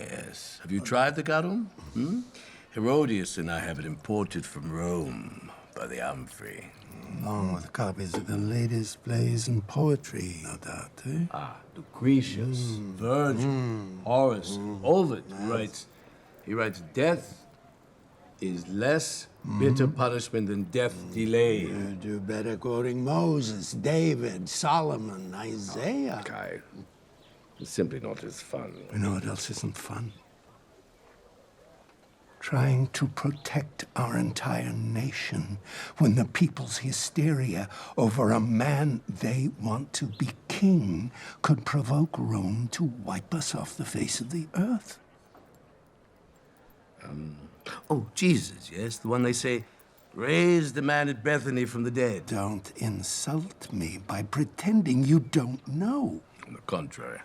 Yes. Have you tried the garum? Hmm? Herodias and I have it imported from Rome by the Amphi. Along with copies of the latest plays and poetry, no doubt, eh? Lucretius, Virgil, Horace, Ovid. He writes, death is less bitter punishment than death delayed. You do better quoting Moses, David, Solomon, Isaiah. Guy, it's simply not as fun. You know what else isn't fun? Trying to protect our entire nation when the people's hysteria over a man they want to be king could provoke Rome to wipe us off the face of the earth. Oh, Jesus, yes, the one they say raised the man at Bethany from the dead. Don't insult me by pretending you don't know. On the contrary,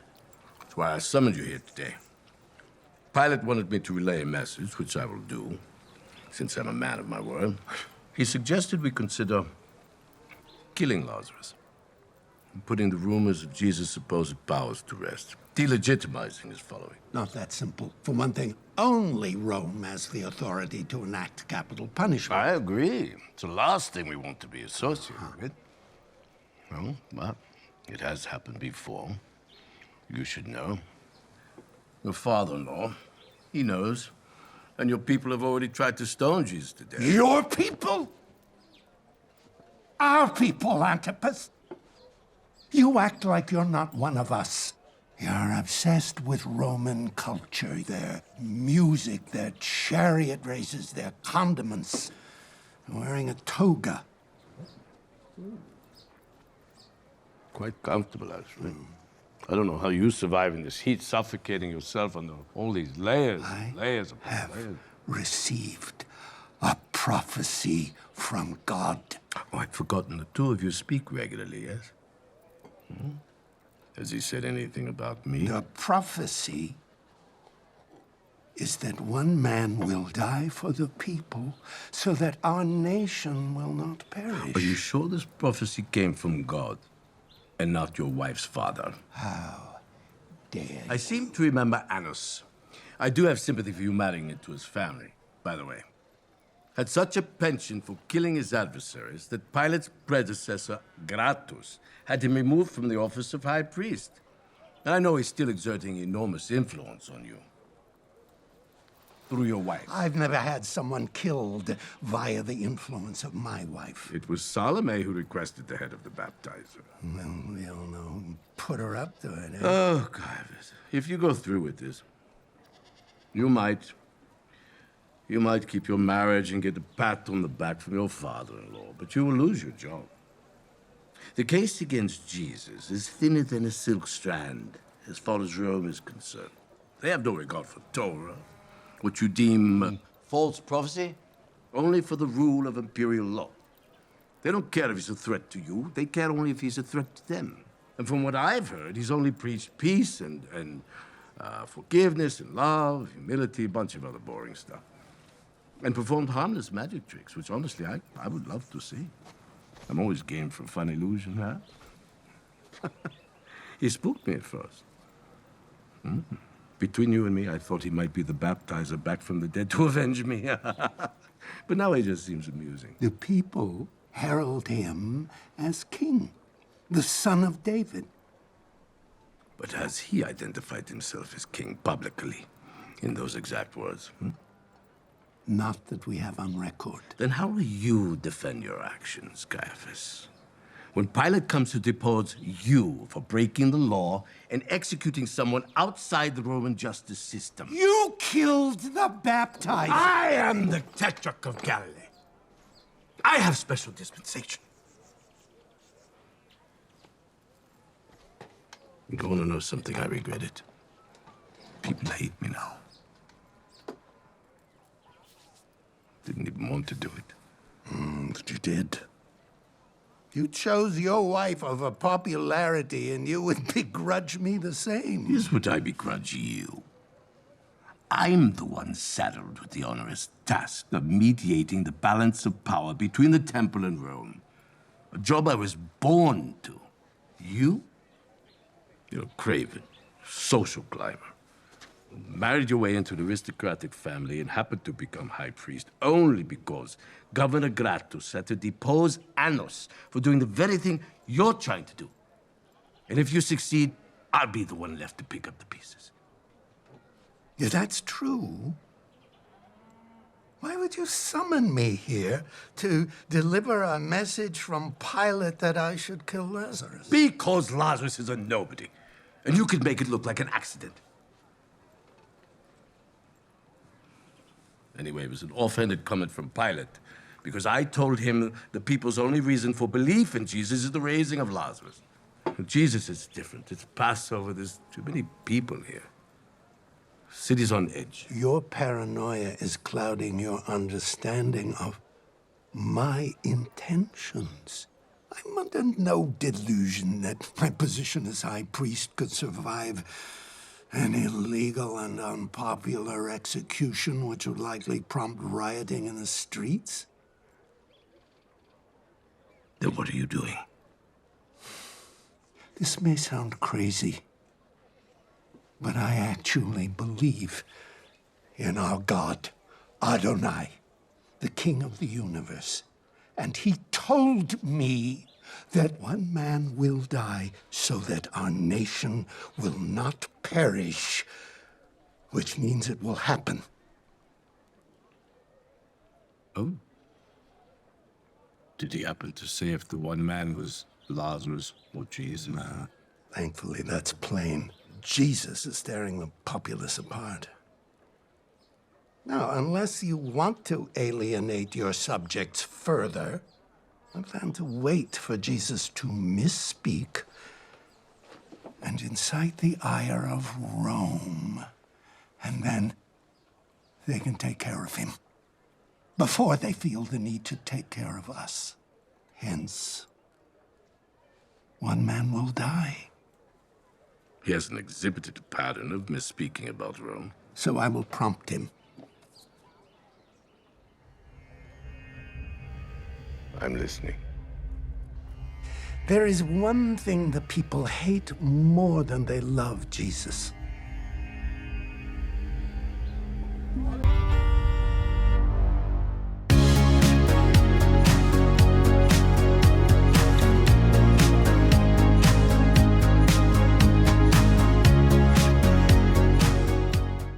that's why I summoned you here today. Pilate wanted me to relay a message, which I will do, since I'm a man of my word. He suggested we consider killing Lazarus and putting the rumors of Jesus' supposed powers to rest, delegitimizing his following. Not that simple. For one thing, only Rome has the authority to enact capital punishment. I agree. It's the last thing we want to be associated with. Well, but it has happened before. You should know. Your father-in-law, he knows. And your people have already tried to stone Jesus to death. Your people? Our people, Antipas. You act like you're not one of us. You're obsessed with Roman culture, their music, their chariot races, their condiments. Wearing a toga. Quite comfortable, actually. I don't know how you survive in this heat, suffocating yourself under all these layers, layers of have layers. received a prophecy from God. Oh, I'd forgotten the two of you speak regularly, yes? Has he said anything about me? The prophecy is that one man will die for the people so that our nation will not perish. Are you sure this prophecy came from God and not your wife's father? How dare I seem to remember Annas. I do have sympathy for you marrying into his family, by the way. Had such a penchant for killing his adversaries that Pilate's predecessor, Gratus, had him removed from the office of high priest. And I know he's still exerting enormous influence on you. Through your wife. I've never had someone killed via the influence of my wife. It was Salome who requested the head of the baptizer. Well, we all know who put her up to it, eh? Oh, Caiaphas, if you go through with this, you might keep your marriage and get a pat on the back from your father-in-law, but you will lose your job. The case against Jesus is thinner than a silk strand, as far as Rome is concerned. They have no regard for Torah, what you deem false prophecy, only for the rule of imperial law. They don't care if he's a threat to you. They care only if he's a threat to them. And from what I've heard, he's only preached peace and forgiveness and love, humility, a bunch of other boring stuff. And performed harmless magic tricks, which honestly I would love to see. I'm always game for a fun illusion, huh? He spooked me at first. Between you and me, I thought he might be the baptizer back from the dead to avenge me. But now he just seems amusing. The people herald him as king, the son of David. But has he identified himself as king publicly in those exact words? Not that we have on record. Then how will you defend your actions, Caiaphas? When Pilate comes to depose you for breaking the law and executing someone outside the Roman justice system. You killed the baptizer! I am the Tetrarch of Galilee. I have special dispensation. You want to know something I regretted? People hate me now. Didn't even want to do it. But you did. You chose your wife over popularity, and you would begrudge me the same. Here's what I begrudge you. I'm the one saddled with the onerous task of mediating the balance of power between the temple and Rome. A job I was born to. You're a craven, social climber. Married your way into the aristocratic family and happened to become high priest only because Governor Gratus had to depose Annos for doing the very thing you're trying to do. And if you succeed, I'll be the one left to pick up the pieces. If that's true, why would you summon me here to deliver a message from Pilate that I should kill Lazarus? Because Lazarus is a nobody, and you could make it look like an accident. Anyway, it was an offhanded comment from Pilate, because I told him the people's only reason for belief in Jesus is the raising of Lazarus. Jesus is different. It's Passover. There's too many people here. City's on edge. Your paranoia is clouding your understanding of my intentions. I'm under no delusion that my position as high priest could survive an illegal and unpopular execution which would likely prompt rioting in the streets. Then what are you doing? This may sound crazy, but I actually believe in our God, Adonai, the King of the universe. And he told me that one man will die so that our nation will not perish, which means it will happen. Oh? Did he happen to say if the one man was Lazarus or Jesus? Nah, thankfully that's plain. Jesus is tearing the populace apart. Now, unless you want to alienate your subjects further, I plan to wait for Jesus to misspeak and incite the ire of Rome. And then they can take care of him before they feel the need to take care of us. Hence, one man will die. He hasn't exhibited a pattern of misspeaking about Rome. So I will prompt him. I'm listening. There is one thing the people hate more than they love Jesus.